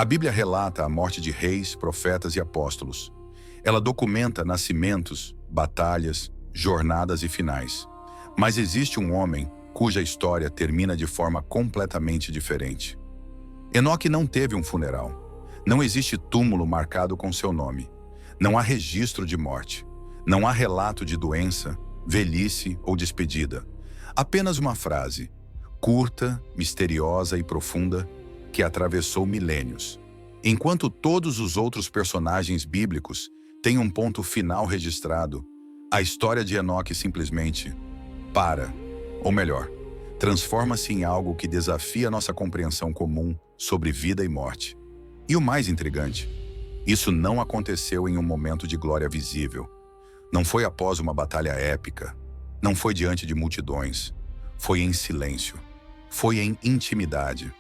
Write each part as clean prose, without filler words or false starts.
A Bíblia relata a morte de reis, profetas e apóstolos. Ela documenta nascimentos, batalhas, jornadas e finais. Mas existe um homem cuja história termina de forma completamente diferente. Enoque não teve um funeral. Não existe túmulo marcado com seu nome. Não há registro de morte. Não há relato de doença, velhice ou despedida. Apenas uma frase, curta, misteriosa e profunda, que atravessou milênios. Enquanto todos os outros personagens bíblicos têm um ponto final registrado, a história de Enoque simplesmente para, ou melhor, transforma-se em algo que desafia nossa compreensão comum sobre vida e morte. E o mais intrigante, isso não aconteceu em um momento de glória visível. Não foi após uma batalha épica, não foi diante de multidões, foi em silêncio, foi em intimidade,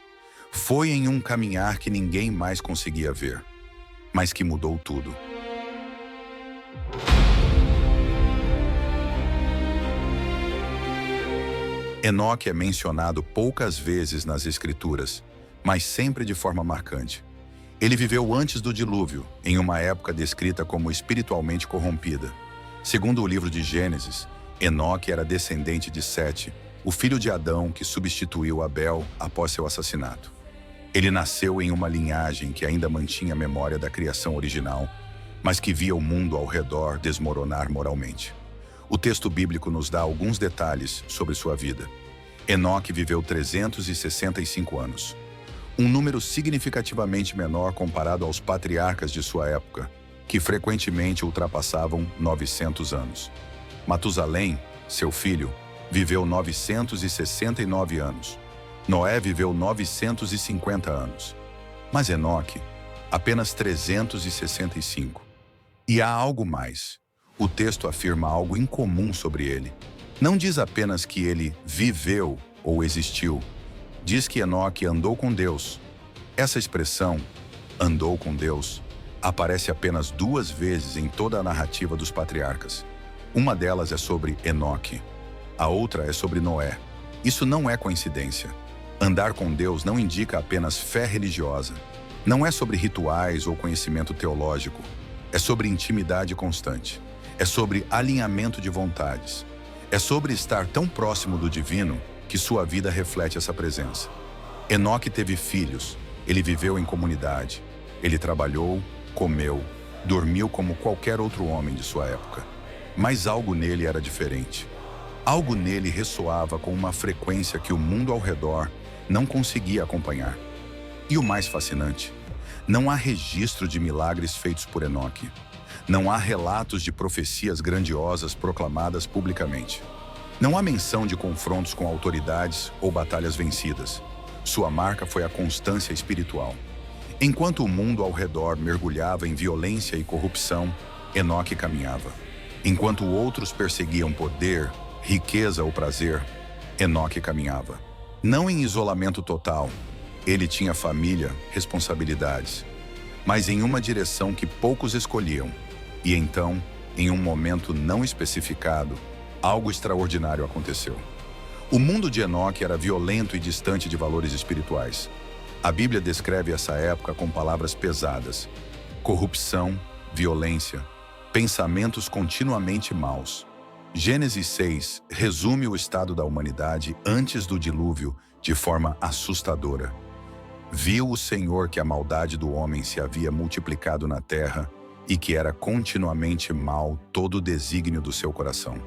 foi em um caminhar que ninguém mais conseguia ver, mas que mudou tudo. Enoque é mencionado poucas vezes nas Escrituras, mas sempre de forma marcante. Ele viveu antes do dilúvio, em uma época descrita como espiritualmente corrompida. Segundo o livro de Gênesis, Enoque era descendente de Sete, o filho de Adão que substituiu Abel após seu assassinato. Ele nasceu em uma linhagem que ainda mantinha a memória da criação original, mas que via o mundo ao redor desmoronar moralmente. O texto bíblico nos dá alguns detalhes sobre sua vida. Enoque viveu 365 anos, um número significativamente menor comparado aos patriarcas de sua época, que frequentemente ultrapassavam 900 anos. Matusalém, seu filho, viveu 969 anos. Noé viveu 950 anos. Mas Enoque, apenas 365. E há algo mais. O texto afirma algo incomum sobre ele. Não diz apenas que ele viveu ou existiu. Diz que Enoque andou com Deus. Essa expressão, andou com Deus, aparece apenas 2 vezes em toda a narrativa dos patriarcas. Uma delas é sobre Enoque. A outra é sobre Noé. Isso não é coincidência. Andar com Deus não indica apenas fé religiosa. Não é sobre rituais ou conhecimento teológico. É sobre intimidade constante. É sobre alinhamento de vontades. É sobre estar tão próximo do divino que sua vida reflete essa presença. Enoque teve filhos. Ele viveu em comunidade. Ele trabalhou, comeu, dormiu como qualquer outro homem de sua época. Mas algo nele era diferente. Algo nele ressoava com uma frequência que o mundo ao redor não conseguia acompanhar. E o mais fascinante, não há registro de milagres feitos por Enoque. Não há relatos de profecias grandiosas proclamadas publicamente. Não há menção de confrontos com autoridades ou batalhas vencidas. Sua marca foi a constância espiritual. Enquanto o mundo ao redor mergulhava em violência e corrupção, Enoque caminhava. Enquanto outros perseguiam poder, riqueza ou prazer, Enoque caminhava. Não em isolamento total, ele tinha família, responsabilidades, mas em uma direção que poucos escolhiam. E então, em um momento não especificado, algo extraordinário aconteceu. O mundo de Enoque era violento e distante de valores espirituais. A Bíblia descreve essa época com palavras pesadas: corrupção, violência, pensamentos continuamente maus. Gênesis 6 resume o estado da humanidade antes do dilúvio de forma assustadora. Viu o Senhor que a maldade do homem se havia multiplicado na terra e que era continuamente mal todo o desígnio do seu coração.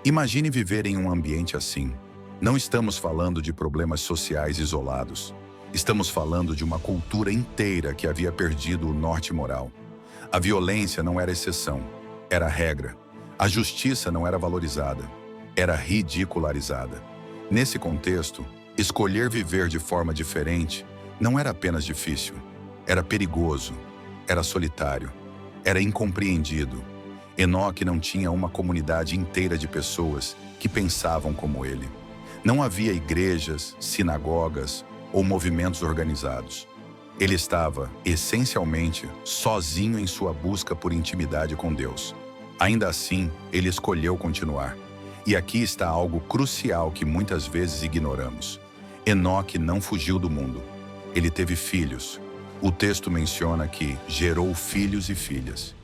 Imagine viver em um ambiente assim. Não estamos falando de problemas sociais isolados. Estamos falando de uma cultura inteira que havia perdido o norte moral. A violência não era exceção, era regra. A justiça não era valorizada, era ridicularizada. Nesse contexto, escolher viver de forma diferente não era apenas difícil, era perigoso, era solitário, era incompreendido. Enoque não tinha uma comunidade inteira de pessoas que pensavam como ele. Não havia igrejas, sinagogas ou movimentos organizados. Ele estava, essencialmente, sozinho em sua busca por intimidade com Deus. Ainda assim, ele escolheu continuar. E aqui está algo crucial que muitas vezes ignoramos. Enoque não fugiu do mundo. Ele teve filhos. O texto menciona que gerou filhos e filhas.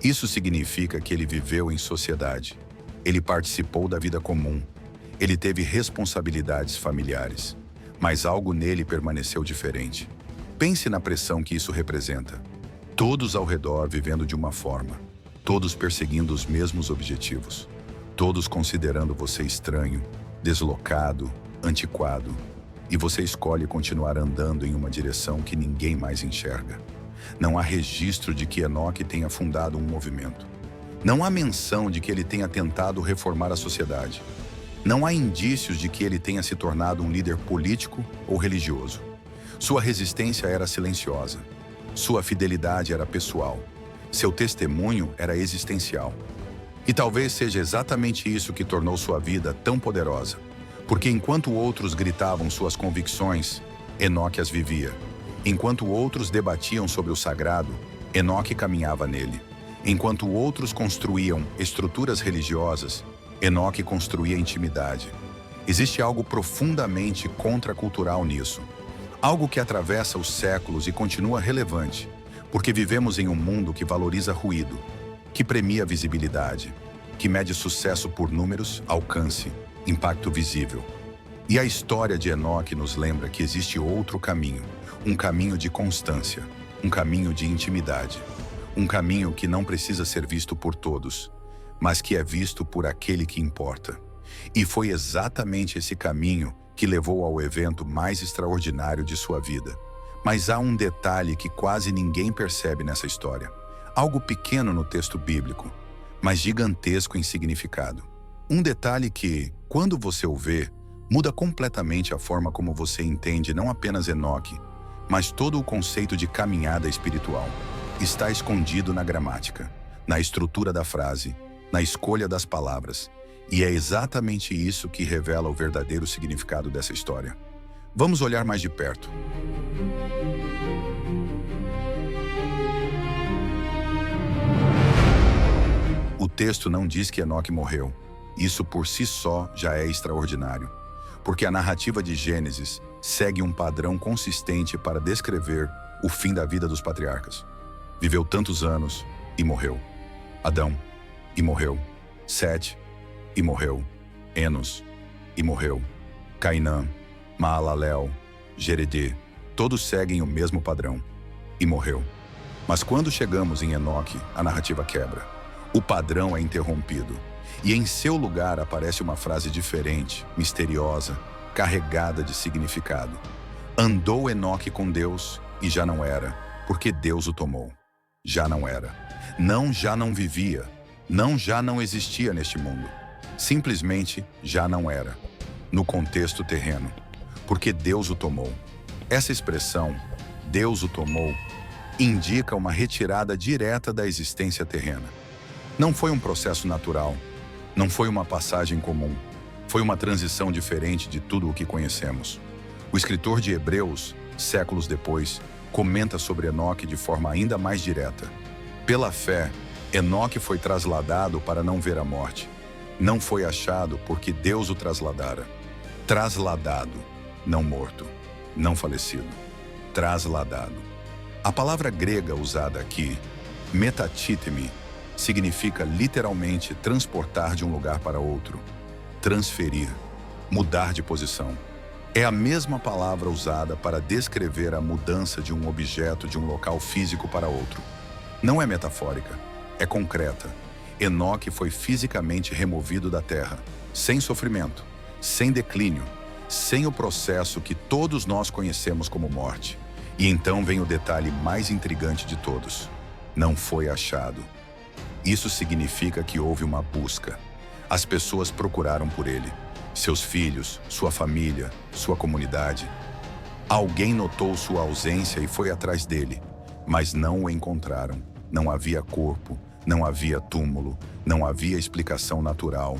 Isso significa que ele viveu em sociedade. Ele participou da vida comum. Ele teve responsabilidades familiares. Mas algo nele permaneceu diferente. Pense na pressão que isso representa. Todos ao redor vivendo de uma forma. Todos perseguindo os mesmos objetivos. Todos considerando você estranho, deslocado, antiquado. E você escolhe continuar andando em uma direção que ninguém mais enxerga. Não há registro de que Enoque tenha fundado um movimento. Não há menção de que ele tenha tentado reformar a sociedade. Não há indícios de que ele tenha se tornado um líder político ou religioso. Sua resistência era silenciosa. Sua fidelidade era pessoal. Seu testemunho era existencial. E talvez seja exatamente isso que tornou sua vida tão poderosa. Porque enquanto outros gritavam suas convicções, Enoque as vivia. Enquanto outros debatiam sobre o sagrado, Enoque caminhava nele. Enquanto outros construíam estruturas religiosas, Enoque construía intimidade. Existe algo profundamente contracultural nisso. Algo que atravessa os séculos e continua relevante, porque vivemos em um mundo que valoriza ruído, que premia visibilidade, que mede sucesso por números, alcance, impacto visível. E a história de Enoque nos lembra que existe outro caminho, um caminho de constância, um caminho de intimidade, um caminho que não precisa ser visto por todos, mas que é visto por aquele que importa. E foi exatamente esse caminho que levou ao evento mais extraordinário de sua vida. Mas há um detalhe que quase ninguém percebe nessa história. Algo pequeno no texto bíblico, mas gigantesco em significado. Um detalhe que, quando você o vê, muda completamente a forma como você entende não apenas Enoque, mas todo o conceito de caminhada espiritual. Está escondido na gramática, na estrutura da frase, na escolha das palavras. E é exatamente isso que revela o verdadeiro significado dessa história. Vamos olhar mais de perto. O texto não diz que Enoque morreu. Isso por si só já é extraordinário, porque a narrativa de Gênesis segue um padrão consistente para descrever o fim da vida dos patriarcas. Viveu tantos anos e morreu. Adão, e morreu. Sete, e morreu. Enos, e morreu. Cainã, Maalalel, Jeredê, todos seguem o mesmo padrão, e morreu. Mas quando chegamos em Enoque, a narrativa quebra. O padrão é interrompido, e em seu lugar aparece uma frase diferente, misteriosa, carregada de significado. Andou Enoque com Deus, e já não era, porque Deus o tomou. Já não era. Não, já não vivia. Não, já não existia neste mundo. Simplesmente já não era. No contexto terreno. Porque Deus o tomou. Essa expressão, Deus o tomou, indica uma retirada direta da existência terrena. Não foi um processo natural. Não foi uma passagem comum. Foi uma transição diferente de tudo o que conhecemos. O escritor de Hebreus, séculos depois, comenta sobre Enoque de forma ainda mais direta. Pela fé, Enoque foi trasladado para não ver a morte. Não foi achado porque Deus o trasladara. Trasladado, não morto, não falecido. Trasladado. A palavra grega usada aqui, metatíteme, significa literalmente transportar de um lugar para outro, transferir, mudar de posição. É a mesma palavra usada para descrever a mudança de um objeto de um local físico para outro. Não é metafórica, é concreta. Enoque foi fisicamente removido da terra, sem sofrimento, sem declínio, sem o processo que todos nós conhecemos como morte. E então vem o detalhe mais intrigante de todos. Não foi achado. Isso significa que houve uma busca. As pessoas procuraram por ele. Seus filhos, sua família, sua comunidade. Alguém notou sua ausência e foi atrás dele, mas não o encontraram. Não havia corpo, não havia túmulo, não havia explicação natural.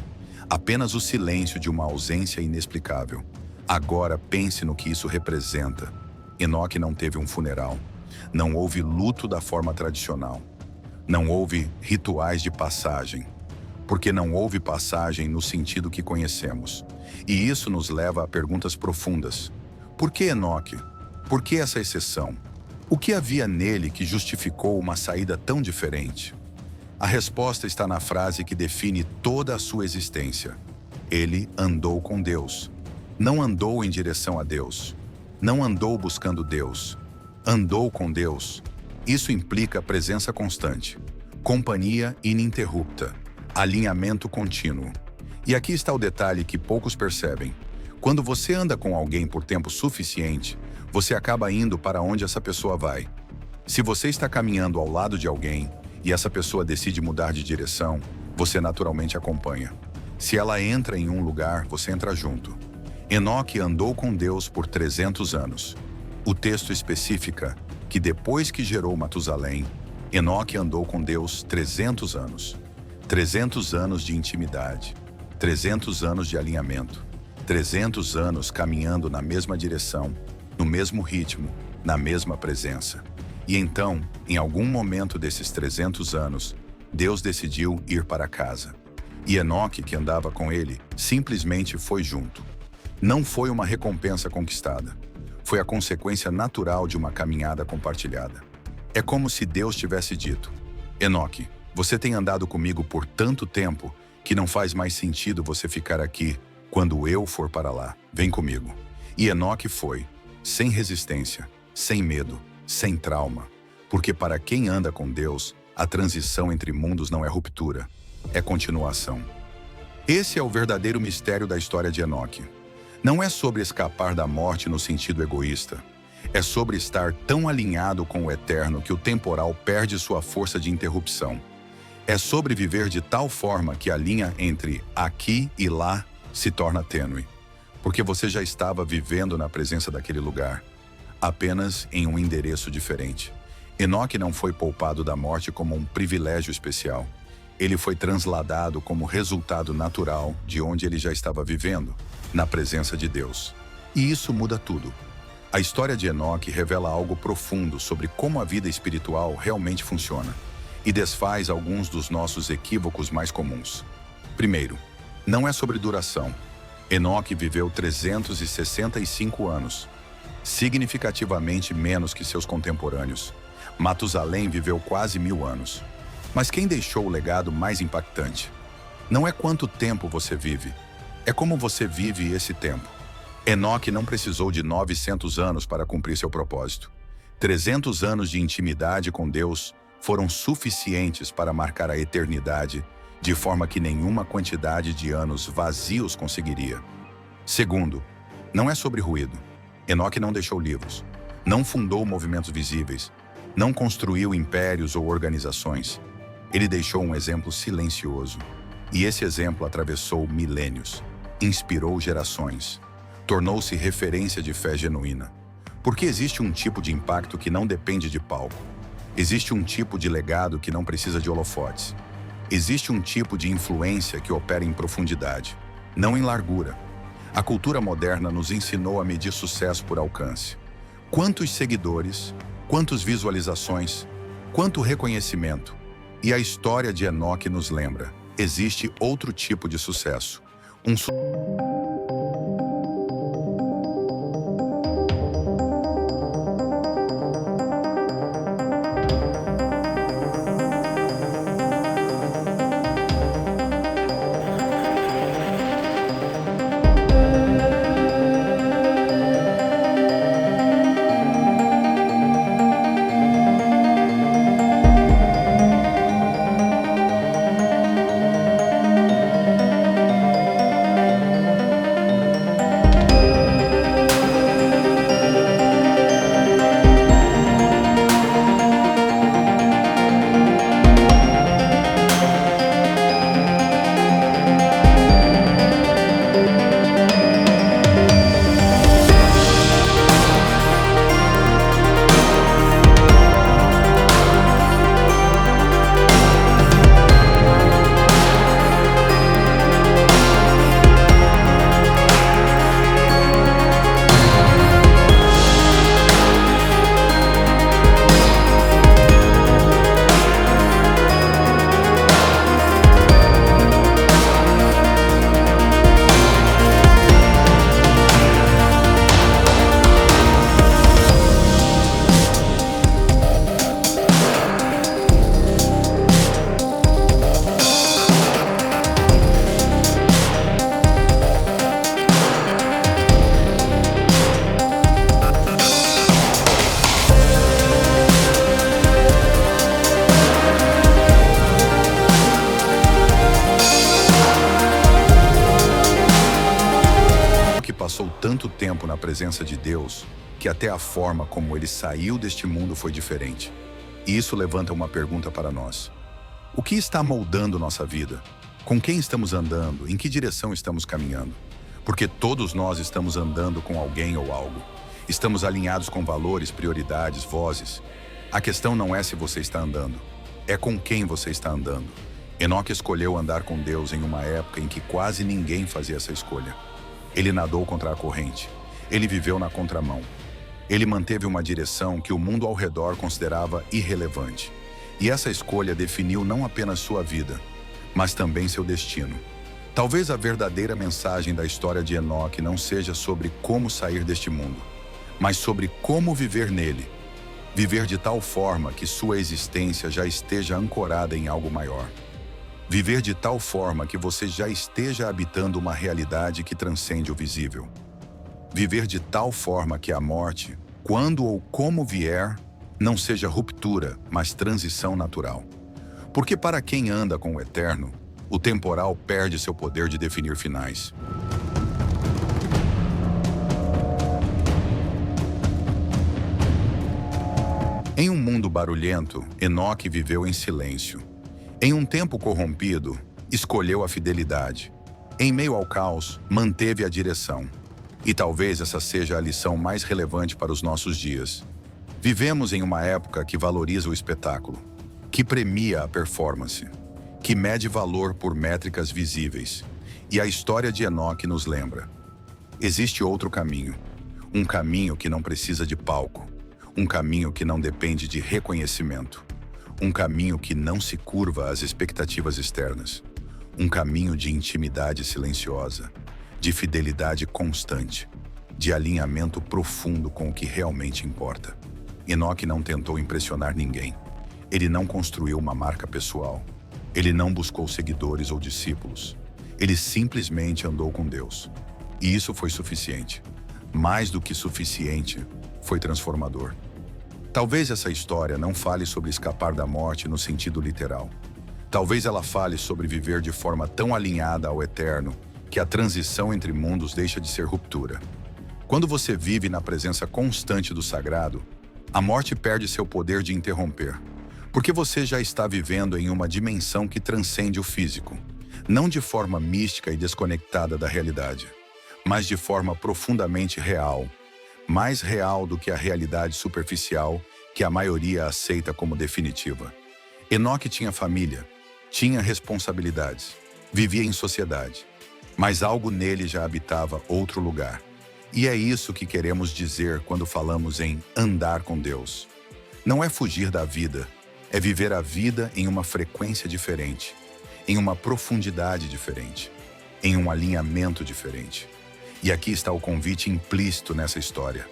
Apenas o silêncio de uma ausência inexplicável. Agora pense no que isso representa. Enoque não teve um funeral. Não houve luto da forma tradicional. Não houve rituais de passagem. Porque não houve passagem no sentido que conhecemos. E isso nos leva a perguntas profundas. Por que Enoque? Por que essa exceção? O que havia nele que justificou uma saída tão diferente? A resposta está na frase que define toda a sua existência. Ele andou com Deus. Não andou em direção a Deus. Não andou buscando Deus. Andou com Deus. Isso implica presença constante, companhia ininterrupta, alinhamento contínuo. E aqui está o detalhe que poucos percebem. Quando você anda com alguém por tempo suficiente, você acaba indo para onde essa pessoa vai. Se você está caminhando ao lado de alguém e essa pessoa decide mudar de direção, você naturalmente acompanha. Se ela entra em um lugar, você entra junto. Enoque andou com Deus por 300 anos. O texto especifica que depois que gerou Matusalém, Enoque andou com Deus 300 anos. 300 anos de intimidade, 300 anos de alinhamento, 300 anos caminhando na mesma direção, no mesmo ritmo, na mesma presença. E então, em algum momento desses 300 anos, Deus decidiu ir para casa. E Enoque, que andava com ele, simplesmente foi junto. Não foi uma recompensa conquistada. Foi a consequência natural de uma caminhada compartilhada. É como se Deus tivesse dito: Enoque, você tem andado comigo por tanto tempo que não faz mais sentido você ficar aqui quando eu for para lá. Vem comigo. E Enoque foi, sem resistência, sem medo, sem trauma. Porque para quem anda com Deus, a transição entre mundos não é ruptura, é continuação. Esse é o verdadeiro mistério da história de Enoque. Não é sobre escapar da morte no sentido egoísta. É sobre estar tão alinhado com o eterno que o temporal perde sua força de interrupção. É sobre viver de tal forma que a linha entre aqui e lá se torna tênue. Porque você já estava vivendo na presença daquele lugar, apenas em um endereço diferente. Enoque não foi poupado da morte como um privilégio especial. Ele foi transladado como resultado natural de onde ele já estava vivendo, na presença de Deus. E isso muda tudo. A história de Enoque revela algo profundo sobre como a vida espiritual realmente funciona e desfaz alguns dos nossos equívocos mais comuns. Primeiro, não é sobre duração. Enoque viveu 365 anos, significativamente menos que seus contemporâneos. Matusalém viveu quase 1000 anos. Mas quem deixou o legado mais impactante? Não é quanto tempo você vive, é como você vive esse tempo. Enoque não precisou de 900 anos para cumprir seu propósito. 300 anos de intimidade com Deus foram suficientes para marcar a eternidade, de forma que nenhuma quantidade de anos vazios conseguiria. Segundo, não é sobre ruído. Enoque não deixou livros, não fundou movimentos visíveis, não construiu impérios ou organizações. Ele deixou um exemplo silencioso. E esse exemplo atravessou milênios, inspirou gerações, tornou-se referência de fé genuína. Porque existe um tipo de impacto que não depende de palco. Existe um tipo de legado que não precisa de holofotes. Existe um tipo de influência que opera em profundidade, não em largura. A cultura moderna nos ensinou a medir sucesso por alcance. Quantos seguidores, quantas visualizações, quanto reconhecimento. E a história de Enoque nos lembra: existe outro tipo de sucesso. tanto tempo na presença de Deus que até a forma como ele saiu deste mundo foi diferente. E isso levanta uma pergunta para nós. O que está moldando nossa vida? Com quem estamos andando? Em que direção estamos caminhando? Porque todos nós estamos andando com alguém ou algo. Estamos alinhados com valores, prioridades, vozes. A questão não é se você está andando, é com quem você está andando. Enoque escolheu andar com Deus em uma época em que quase ninguém fazia essa escolha. Ele nadou contra a corrente. Ele viveu na contramão. Ele manteve uma direção que o mundo ao redor considerava irrelevante. E essa escolha definiu não apenas sua vida, mas também seu destino. Talvez a verdadeira mensagem da história de Enoque não seja sobre como sair deste mundo, mas sobre como viver nele. Viver de tal forma que sua existência já esteja ancorada em algo maior. Viver de tal forma que você já esteja habitando uma realidade que transcende o visível. Viver de tal forma que a morte, quando ou como vier, não seja ruptura, mas transição natural. Porque para quem anda com o eterno, o temporal perde seu poder de definir finais. Em um mundo barulhento, Enoque viveu em silêncio. Em um tempo corrompido, escolheu a fidelidade. Em meio ao caos, manteve a direção. E talvez essa seja a lição mais relevante para os nossos dias. Vivemos em uma época que valoriza o espetáculo, que premia a performance, que mede valor por métricas visíveis. E a história de Enoque nos lembra. Existe outro caminho. Um caminho que não precisa de palco. Um caminho que não depende de reconhecimento. Um caminho que não se curva às expectativas externas. Um caminho de intimidade silenciosa, de fidelidade constante, de alinhamento profundo com o que realmente importa. Enoque não tentou impressionar ninguém. Ele não construiu uma marca pessoal. Ele não buscou seguidores ou discípulos. Ele simplesmente andou com Deus. E isso foi suficiente. Mais do que suficiente, foi transformador. Talvez essa história não fale sobre escapar da morte no sentido literal. Talvez ela fale sobre viver de forma tão alinhada ao eterno que a transição entre mundos deixa de ser ruptura. Quando você vive na presença constante do sagrado, a morte perde seu poder de interromper, porque você já está vivendo em uma dimensão que transcende o físico, não de forma mística e desconectada da realidade, mas de forma profundamente real, mais real do que a realidade superficial que a maioria aceita como definitiva. Enoque tinha família, tinha responsabilidades, vivia em sociedade, mas algo nele já habitava outro lugar. E é isso que queremos dizer quando falamos em andar com Deus. Não é fugir da vida, é viver a vida em uma frequência diferente, em uma profundidade diferente, em um alinhamento diferente. E aqui está o convite implícito nessa história.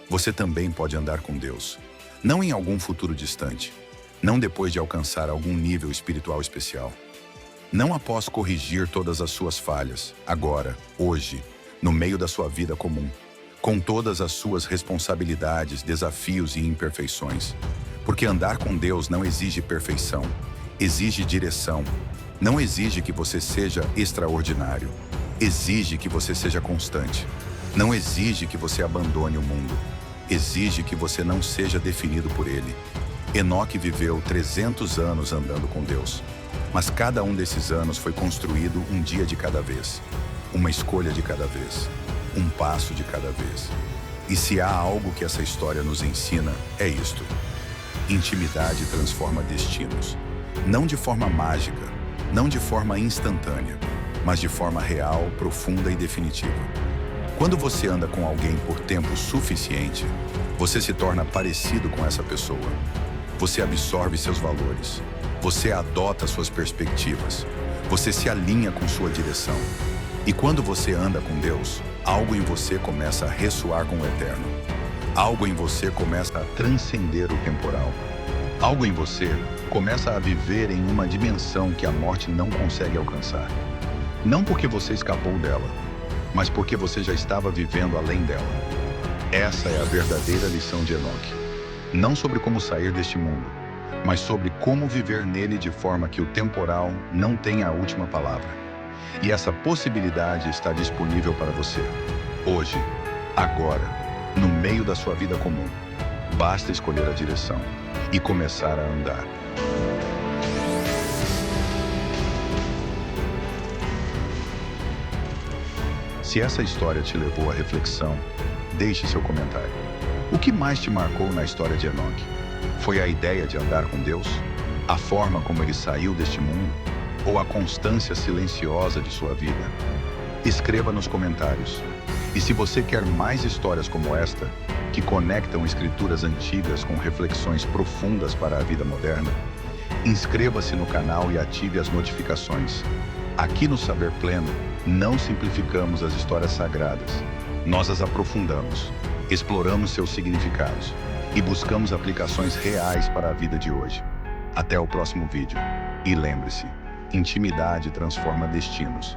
Você também pode andar com Deus, não em algum futuro distante, não depois de alcançar algum nível espiritual especial, não após corrigir todas as suas falhas, agora, hoje, no meio da sua vida comum, com todas as suas responsabilidades, desafios e imperfeições. Porque andar com Deus não exige perfeição, exige direção. Não exige que você seja extraordinário, exige que você seja constante. Não exige que você abandone o mundo, exige que você não seja definido por ele. Enoque viveu 300 anos andando com Deus, mas cada um desses anos foi construído um dia de cada vez. Uma escolha de cada vez, um passo de cada vez. E se há algo que essa história nos ensina, é isto. Intimidade transforma destinos. Não de forma mágica, não de forma instantânea, mas de forma real, profunda e definitiva. Quando você anda com alguém por tempo suficiente, você se torna parecido com essa pessoa. Você absorve seus valores. Você adota suas perspectivas. Você se alinha com sua direção. E quando você anda com Deus, algo em você começa a ressoar com o eterno. Algo em você começa a transcender o temporal. Algo em você começa a viver em uma dimensão que a morte não consegue alcançar. Não porque você escapou dela, mas porque você já estava vivendo além dela. Essa é a verdadeira lição de Enoque. Não sobre como sair deste mundo, mas sobre como viver nele de forma que o temporal não tenha a última palavra. E essa possibilidade está disponível para você, hoje, Agora, no meio da sua vida comum, basta escolher a direção e começar a andar. Se essa história te levou à reflexão, deixe seu comentário. O que mais te marcou na história de Enoque? Foi a ideia de andar com Deus? A forma como ele saiu deste mundo? Ou a constância silenciosa de sua vida? Escreva nos comentários. E se você quer mais histórias como esta, que conectam escrituras antigas com reflexões profundas para a vida moderna, inscreva-se no canal e ative as notificações. Aqui no Saber Pleno, não simplificamos as histórias sagradas. Nós as aprofundamos, exploramos seus significados e buscamos aplicações reais para a vida de hoje. Até o próximo vídeo. E lembre-se, intimidade transforma destinos.